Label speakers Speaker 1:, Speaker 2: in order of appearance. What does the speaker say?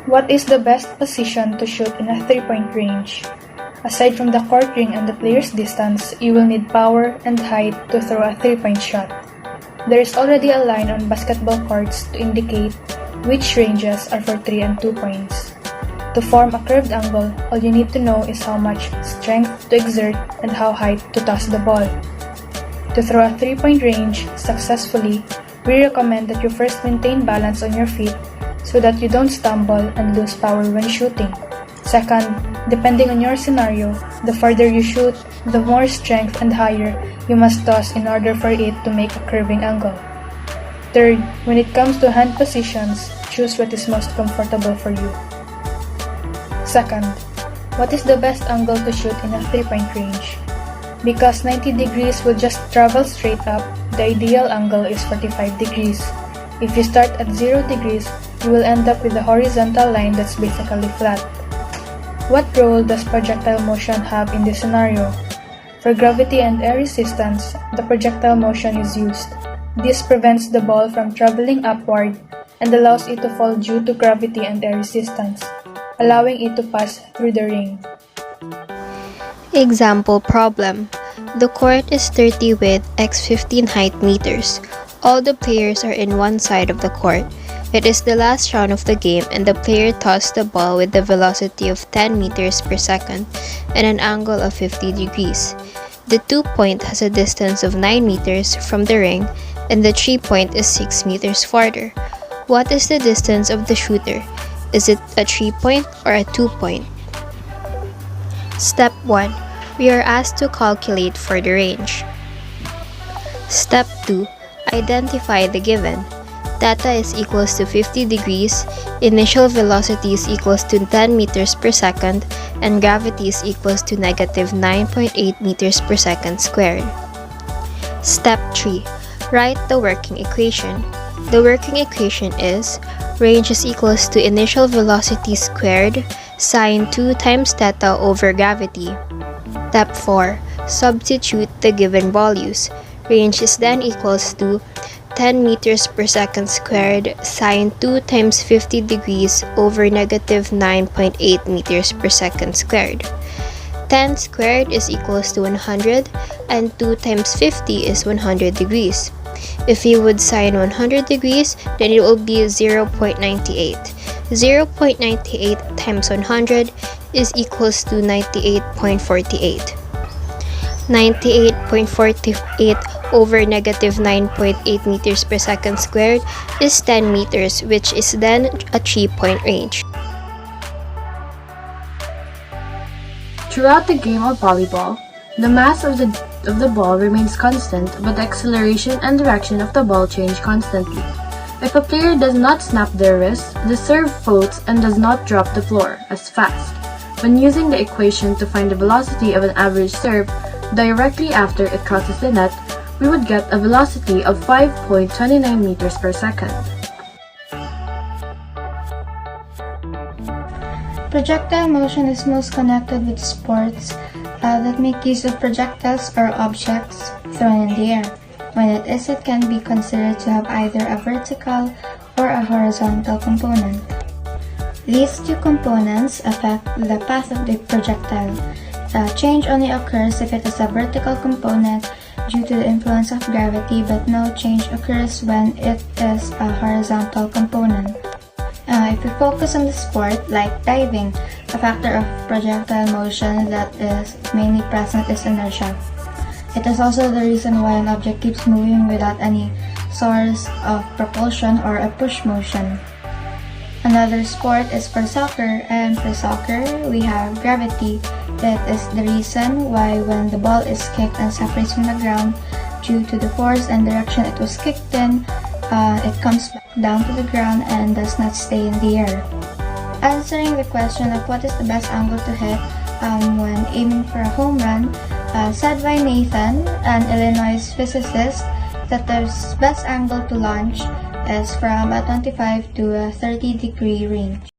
Speaker 1: What is the best position to shoot in a 3-point range? Aside from the court ring and the player's distance, you will need power and height to throw a 3-point shot. There is already a line on basketball courts to indicate which ranges are for 3 and 2 points. To form a curved angle, all you need to know is how much strength to exert and how high to toss the ball. To throw a 3-point range successfully, we recommend that you first maintain balance on your feet so that you don't stumble and lose power when shooting. Second, depending on your scenario, the further you shoot, the more strength and higher you must toss in order for it to make a curving angle. Third, when it comes to hand positions, choose what is most comfortable for you. Second, what is the best angle to shoot in a 3-point range? Because 90 degrees will just travel straight up, the ideal angle is 45 degrees. If you start at 0 degrees, you will end up with a horizontal line that's basically flat. What role does projectile motion have in this scenario? For gravity and air resistance, the projectile motion is used. This prevents the ball from traveling upward and allows it to fall due to gravity and air resistance, allowing it to pass through the ring.
Speaker 2: Example problem. The court is 30 width x 15 height meters. All the players are in one side of the court. It is the last round of the game and the player tossed the ball with a velocity of 10 meters per second and an angle of 50 degrees. The 2-point has a distance of 9 meters from the ring and the 3-point is 6 meters farther. What is the distance of the shooter? Is it a 3-point or a 2-point? Step 1. We are asked to calculate for the range. Step 2. Identify the given. Theta is equals to 50 degrees, initial velocity is equals to 10 meters per second, and gravity is equals to negative 9.8 meters per second squared. Step 3. Write the working equation. The working equation is range is equals to initial velocity squared sine 2 times theta over gravity. Step 4. Substitute the given values. Range is then equals to 10 meters per second squared sine 2 times 50 degrees over negative 9.8 meters per second squared. 10 squared is equals to 100 and 2 times 50 is 100 degrees. If you would sine 100 degrees, then it will be 0.98. 0.98 times 100 is equals to 98.48. 98.48 over negative 9.8 meters per second squared is 10 meters, which is then a 3-point range.
Speaker 3: Throughout the game of volleyball, the mass of the ball remains constant, but the acceleration and direction of the ball change constantly. If a player does not snap their wrist, the serve floats and does not drop the floor as fast. When using the equation to find the velocity of an average serve directly after it crosses the net, we would get a velocity of 5.29 meters per second.
Speaker 4: Projectile motion is most connected with sports that make use of projectiles or objects thrown in the air. When it is, it can be considered to have either a vertical or a horizontal component. These two components affect the path of the projectile. The change only occurs if it is a vertical component due to the influence of gravity, but no change occurs when it is a horizontal component. If we focus on the sport, like diving, a factor of projectile motion that is mainly present is inertia. It is also the reason why an object keeps moving without any source of propulsion or a push motion. Another sport is for soccer, and for soccer, we have gravity. That is the reason why when the ball is kicked and separates from the ground, due to the force and direction it was kicked in, it comes back down to the ground and does not stay in the air. Answering the question of what is the best angle to hit when aiming for a home run, said by Nathan, an Illinois physicist, that the best angle to launch is from a 25 to a 30 degree range.